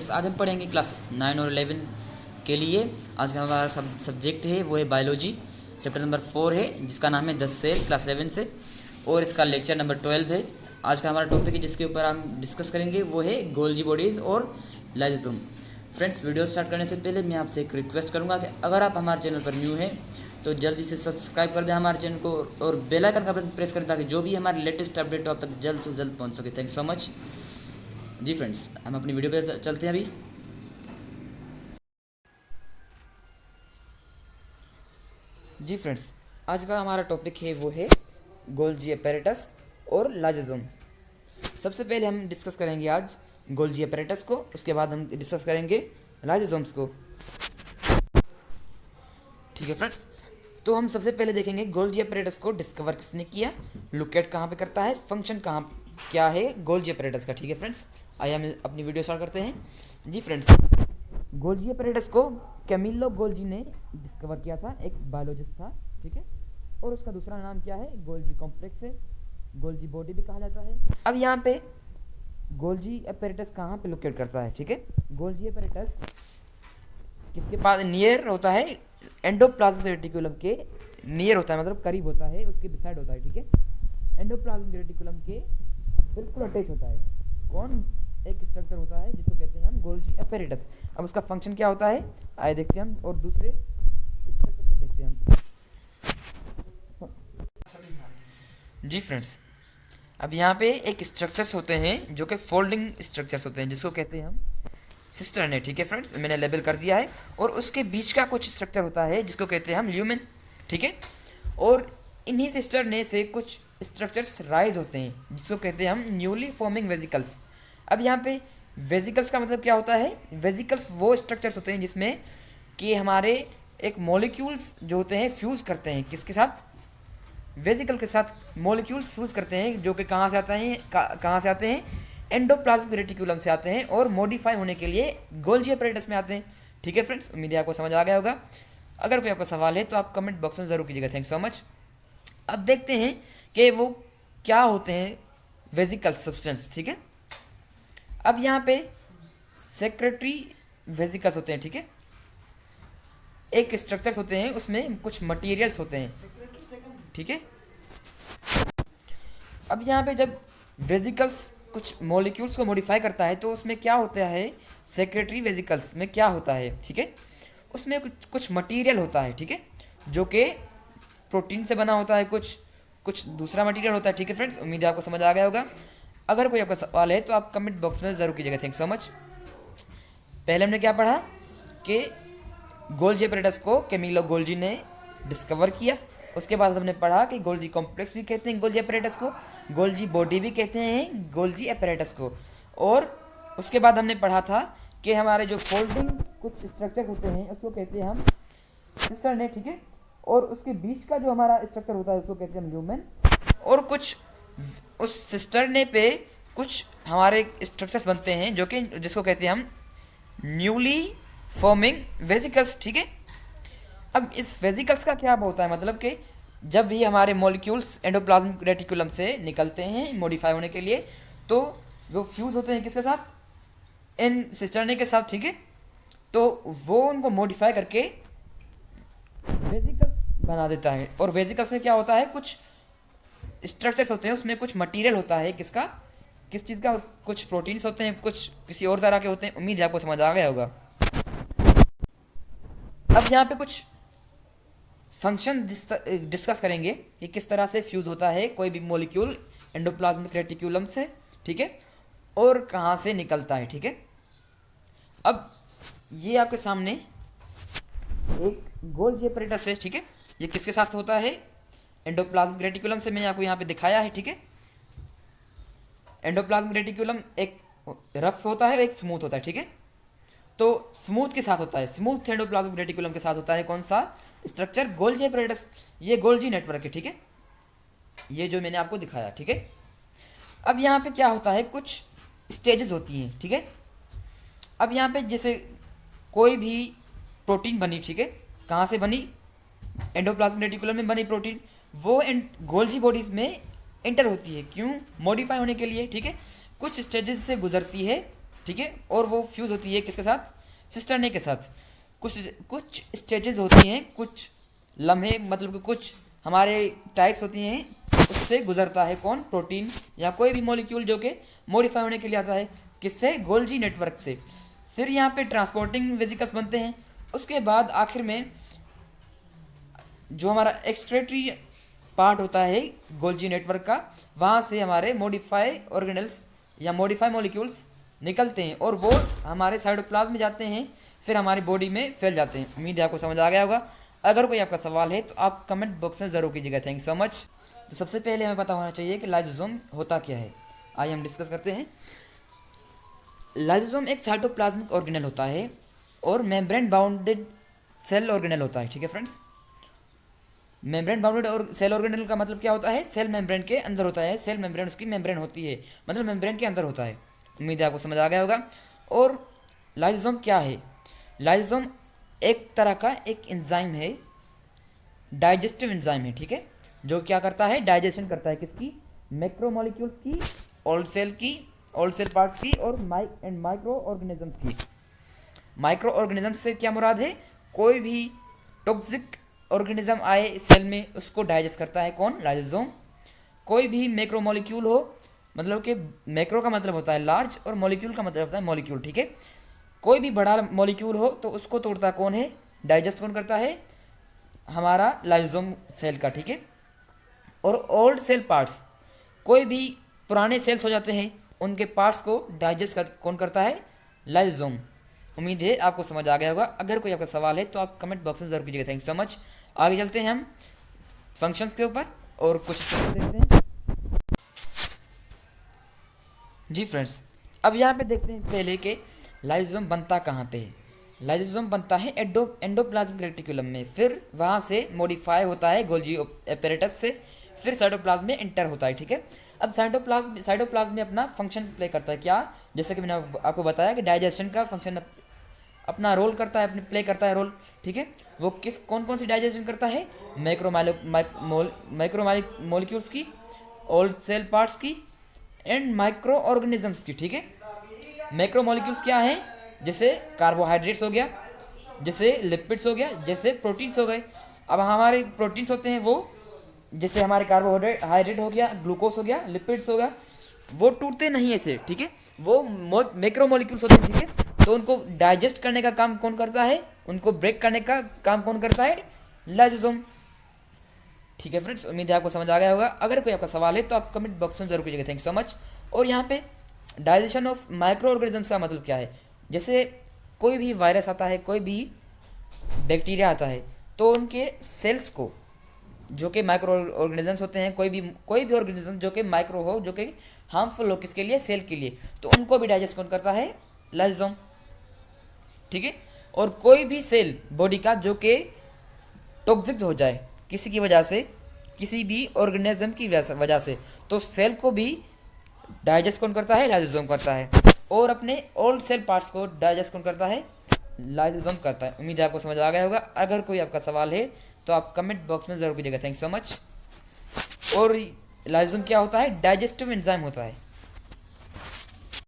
Friends, आज हम पढ़ेंगे क्लास 9 और 11 के लिए। आज का हमारा सब्जेक्ट है वो है बायोलॉजी। चैप्टर नंबर 4 है जिसका नाम है 10 सेल, क्लास 11 से, और इसका लेक्चर नंबर 12 है। आज का हमारा टॉपिक है जिसके ऊपर हम डिस्कस करेंगे वो है गोल्जी बॉडीज़ और लाइसोसोम। फ्रेंड्स, वीडियो स्टार्ट करने से पहले मैं आपसे एक रिक्वेस्ट करूँगा कि अगर आप हमारे चैनल पर न्यू हैं तो जल्दी से सब्सक्राइब कर दें हमारे चैनल को और बेल आइकन का बटन प्रेस करें ताकि जो भी हमारे लेटेस्ट अपडेट हो आप तक जल्द से जल्द पहुंच सके। Thank you so much. जी फ्रेंड्स, हम अपनी वीडियो पे चलते हैं अभी। जी फ्रेंड्स, आज का हमारा टॉपिक है वो है गोल्जी अपैरेटस और लाइसोसोम। सबसे पहले हम डिस्कस करेंगे आज गोल्जी अपैरेटस को, उसके बाद हम डिस्कस करेंगे लाइसोसोम्स को। ठीक है फ्रेंड्स, तो हम सबसे पहले देखेंगे गोल्जी अपैरेटस को डिस्कवर किसने किया, लोकेट कहाँ पे करता है, फंक्शन कहाँ क्या है गोल्जी अपैरेटस का। ठीक है फ्रेंड्स, आइए हम अपनी वीडियो स्टार्ट करते हैं। जी फ्रेंड्स, गोल्जी अपैरेटस को कैमिलो गोल्जी ने डिस्कवर किया था, एक बायोलॉजिस्ट था। ठीक है, और उसका दूसरा नाम क्या है, गोल्जी कॉम्प्लेक्स है, गोल्जी बॉडी भी कहा जाता है। अब यहाँ पे गोल्जी अपैरेटस कहाँ पे लोकेट करता है। ठीक है, गोल्जी अपैरेटस किसके पास नियर होता है, एंडोप्लाज्मिक रेटिकुलम के नियर होता है, मतलब करीब होता है, उसके बिसाइड होता है। ठीक है, एंडोप्लाज्मिक रेटिकुलम के बिल्कुल अटैच होता है। कौन, एक स्ट्रक्चर होता है जिसको कहते हैं हम गोल्जी अपैरेटस। अब उसका फंक्शन क्या होता है आइए देखते हैं हम, और दूसरे स्ट्रक्चर से देखते हैं हम। जी फ्रेंड्स, अब यहाँ पे एक स्ट्रक्चर्स होते हैं जो कि फोल्डिंग स्ट्रक्चर्स होते हैं जिसको कहते हैं हम सिस्टर ने। ठीक है फ्रेंड्स, मैंने लेबल कर दिया है, और उसके बीच का कुछ स्ट्रक्चर होता है जिसको कहते हैं हम ल्यूमेन। ठीक है, और इन्हीं सिस्टर ने से कुछ स्ट्रक्चर्स राइज होते हैं जिसको कहते हैं हम न्यूली फॉर्मिंग वेजिकल्स। अब यहाँ पे वेजिकल्स का मतलब क्या होता है, वेजिकल्स वो स्ट्रक्चर्स होते हैं जिसमें कि हमारे एक मॉलिक्यूल्स जो होते हैं फ्यूज़ करते हैं, किसके साथ, वेजिकल के साथ मॉलिक्यूल्स फ्यूज़ करते हैं, जो कि कहाँ से आते हैं, कहाँ से आते हैं, एंडोप्लाज्मिक रेटिकुलम से आते हैं, और मॉडिफाई होने के लिए गोल्जी अपैरेटस में आते हैं। ठीक है फ्रेंड्स, उम्मीद है आपको समझ आ गया होगा। अगर कोई आपका सवाल है तो आप कमेंट बॉक्स में ज़रूर कीजिएगा। Thank so much. अब देखते हैं कि वो क्या होते हैं वेजिकल सब्सटेंस। ठीक है, अब यहाँ पे सेक्रेटरी वेजिकल्स होते हैं। ठीक है, एक स्ट्रक्चर्स होते हैं, उसमें कुछ मटेरियल्स होते हैं। ठीक है, अब यहाँ पे जब वेजिकल्स कुछ मॉलिक्यूल्स को मॉडिफाई करता है तो उसमें क्या होता है, सेक्रेटरी वेजिकल्स में क्या होता है, ठीक है, उसमें कुछ मटेरियल होता है। ठीक है, जो कि प्रोटीन से बना होता है, कुछ दूसरा मटेरियल होता है। ठीक है फ्रेंड्स, उम्मीद है आपको समझ आ गया होगा। अगर कोई आपका सवाल है तो आप कमेंट बॉक्स में ज़रूर कीजिएगा। Thank so much. पहले हमने क्या पढ़ा कि गोल्जी अपैरेटस को कैमिलो गोल्जी ने डिस्कवर किया। उसके बाद हमने पढ़ा कि गोल्जी कॉम्प्लेक्स भी कहते हैं गोल्जी अपैरेटस को, गोल्जी बॉडी भी कहते हैं गोल्जी अपैरेटस को, और उसके बाद हमने पढ़ा था कि हमारे जो फोल्डिंग कुछ स्ट्रक्चर होते हैं उसको कहते हैं हम सिस्टर ने। ठीक है, और उसके बीच का जो हमारा स्ट्रक्चर होता है उसको कहते हैं हम ल्यूमेन, और कुछ उस सिस्टर ने पे कुछ हमारे स्ट्रक्चर्स बनते हैं जो कि जिसको कहते हैं हम न्यूली फॉर्मिंग वेजिकल्स। ठीक है, अब इस वेजिकल्स का क्या होता है, मतलब कि जब भी हमारे मॉलिक्यूल्स एंडोप्लाज्मिक रेटिकुलम से निकलते हैं मॉडिफाई होने के लिए तो वो फ्यूज होते हैं किसके साथ, इन सिस्टरने के साथ। ठीक है, तो वो उनको मॉडिफाई करके वेजिकल्स बना देता है, और वेजिकल्स में क्या होता है, कुछ स्ट्रक्चर्स होते हैं, उसमें कुछ मटेरियल होता है, किसका, किस चीज़ का, कुछ प्रोटीन्स होते हैं, कुछ किसी और तरह के होते हैं। उम्मीद है आपको समझ आ गया होगा। अब यहाँ पे कुछ फंक्शन डिस्कस करेंगे कि किस तरह से फ्यूज होता है कोई भी मॉलिक्यूल एंडोप्लाज्मिक रेटिकुलम से। ठीक है, और कहाँ से निकलता है। ठीक है, अब ये आपके सामने एक गोल्जी अपैरेटस है। ठीक है, ये किसके साथ होता है, एंडोप्लाज्मिक रेटिकुलम से, मैंने आपको यहाँ पे दिखाया है। ठीक है, एंडोप्लाज्मिक रेटिकुलम एक रफ होता है, एक स्मूथ होता है। ठीक है, तो स्मूथ के साथ होता है, स्मूथ एंडोप्लाज्मिक रेटिकुलम के साथ होता है कौन सा स्ट्रक्चर, गोल्जी अपैरेटस। ये गोल्जी नेटवर्क है। ठीक है, ये जो मैंने आपको दिखाया। ठीक है, अब यहाँ पे क्या होता है, कुछ स्टेजेस होती हैं। ठीक है, अब यहाँ पे जैसे कोई भी प्रोटीन बनी, ठीक है, कहाँ से बनी, एंडोप्लाज्मिक रेटिकुलम में बनी प्रोटीन, वो गोल्जी बॉडीज में एंटर होती है। क्यों, मॉडिफाई होने के लिए। ठीक है, कुछ स्टेजेस से गुजरती है ठीक है, और वो फ्यूज़ होती है किसके साथ, सिस्टरने के साथ। कुछ कुछ स्टेजेस होती हैं, कुछ लम्हे मतलब कि कुछ हमारे टाइप्स होती हैं, उससे गुजरता है कौन, प्रोटीन या कोई भी मॉलिक्यूल जो कि मॉडिफाई होने के लिए आता है, किससे, गोल्जी नेटवर्क से। फिर यहाँ पे ट्रांसपोर्टिंग वेजिकल्स बनते हैं। उसके बाद आखिर में जो हमारा एक्सक्रेटरी पार्ट होता है गोल्जी नेटवर्क का, वहाँ से हमारे मॉडिफाई ऑर्गेनेल्स या मॉडिफाई मॉलिक्यूल्स निकलते हैं और वो हमारे साइटोप्लाज्म में जाते हैं, फिर हमारी बॉडी में फैल जाते हैं। उम्मीद है आपको समझ आ गया होगा। अगर कोई आपका सवाल है तो आप कमेंट बॉक्स में ज़रूर कीजिएगा। Thank you so much. तो सबसे पहले हमें पता होना चाहिए कि लाइसोसोम होता क्या है। आइए हम डिस्कस करते हैं। लाइसोसोम एक साइटोप्लाज्मिक ऑर्गेनेल होता है और मेम्ब्रेन बाउंडेड सेल ऑर्गेनेल होता है। ठीक है फ्रेंड्स, मेम्ब्रेन बाउंडेड और सेल ऑर्गेनेल का मतलब क्या होता है, सेल मेम्ब्रेन के अंदर होता है। सेल मेम्ब्रेन उसकी मेम्ब्रेन होती है, मतलब मेम्ब्रेन के अंदर होता है। उम्मीद है आपको समझ आ गया होगा। और लाइसोसोम क्या है, लाइसोसोम एक तरह का एक एंजाइम है, डाइजेस्टिव एंजाइम है। ठीक है, जो क्या करता है, डाइजेशन करता है किसकी, मैक्रोमोलिक्यूल्स की, ओल्ड सेल की, ओल्ड सेल पार्ट्स की और माइक्रो ऑर्गेनिजम्स की। माइक्रो ऑर्गेनिजम्स से क्या मुराद है, कोई भी टॉक्सिक ऑर्गेनिज्म आए सेल में उसको डाइजेस्ट करता है कौन, लाइसोसोम। कोई भी मैक्रो मॉलिक्यूल हो, मतलब कि मैक्रो का मतलब होता है लार्ज और मॉलिक्यूल का मतलब होता है मॉलिक्यूल। ठीक है, कोई भी बड़ा मॉलिक्यूल हो तो उसको तोड़ता कौन है, डाइजेस्ट कौन करता है, हमारा लाइसोसोम सेल का। ठीक है, और ओल्ड सेल पार्ट्स, कोई भी पुराने सेल्स हो जाते हैं उनके पार्ट्स को डाइजेस्ट कौन करता है, लाइसोसोम। उम्मीद है आपको समझ आ गया होगा। अगर कोई आपका सवाल है तो आप कमेंट बॉक्स में जरूर कीजिएगा। Thank you so much. आगे चलते हैं हम फंक्शंस के ऊपर और कुछ देखते हैं। जी फ्रेंड्स, अब यहाँ पे देखते हैं पहले कि लाइसोसोम बनता कहाँ पे है। लाइसोसोम बनता है एंडोप्लाज्मिक रेटिकुलम में, फिर वहाँ से मॉडिफाई होता है गोल्जी एपेरेटस से, फिर साइटोप्लाज्म में इंटर होता है। ठीक है, अब साइटोप्लाज्म में अपना फंक्शन प्ले करता है क्या, जैसे कि मैंने आपको बताया कि डाइजेशन का फंक्शन अपना रोल करता है, अपने प्ले करता है रोल। ठीक है, वो कौन कौन सी डाइजेशन करता है, माइक्रो मॉलिक्यूल्स की, ओल्ड सेल पार्ट्स की एंड माइक्रो ऑर्गेनिजम्स की। ठीक है, मैक्रो मॉलिक्यूल्स क्या है, जैसे कार्बोहाइड्रेट्स हो गया, जैसे लिपिड्स हो गया, जैसे प्रोटीन्स हो गए। अब हमारे प्रोटीन्स होते हैं वो, जैसे हमारे कार्बोहाइड्रेट हो गया, ग्लूकोज हो गया, लिपिड्स हो गया, वो टूटते नहीं ऐसे। ठीक है, वो मैक्रो मॉलिक्यूल्स होते हैं। ठीक है, तो उनको डाइजेस्ट करने का काम कौन करता है, उनको ब्रेक करने का काम कौन करता है, लाइसोसोम। ठीक है फ्रेंड्स, उम्मीद है आपको समझ आ गया होगा। अगर कोई आपका सवाल है तो आप कमेंट बॉक्स में जरूर कीजिएगा। Thank you so much. और यहाँ पे डाइजेशन ऑफ माइक्रो ऑर्गेनिजम्स का मतलब क्या है, जैसे कोई भी वायरस आता है, कोई भी बैक्टीरिया आता है, तो उनके सेल्स को, जो कि माइक्रो ऑर्गेनिजम्स होते हैं, कोई भी ऑर्गेनिज्म जो कि माइक्रो हो, जो कि हार्मफुल हो किसके लिए, सेल के लिए, तो उनको भी डाइजेस्ट कौन करता है, लाइसोसोम। ठीक है, और कोई भी सेल बॉडी का जो कि टॉक्सिक हो जाए किसी की वजह से, किसी भी ऑर्गेनिज्म की वजह से, तो सेल को भी डाइजेस्ट कौन करता है, लाइसोसोम करता है। और अपने ओल्ड सेल पार्ट्स को डाइजेस्ट कौन करता है, लाइसोसोम करता है। उम्मीद है आपको समझ आ गया होगा। अगर कोई आपका सवाल है तो आप कमेंट बॉक्स में जरूर कीजिएगा। Thank you so much. और लाइसोसोम क्या होता है, डाइजेस्टिव एंजाइम होता है।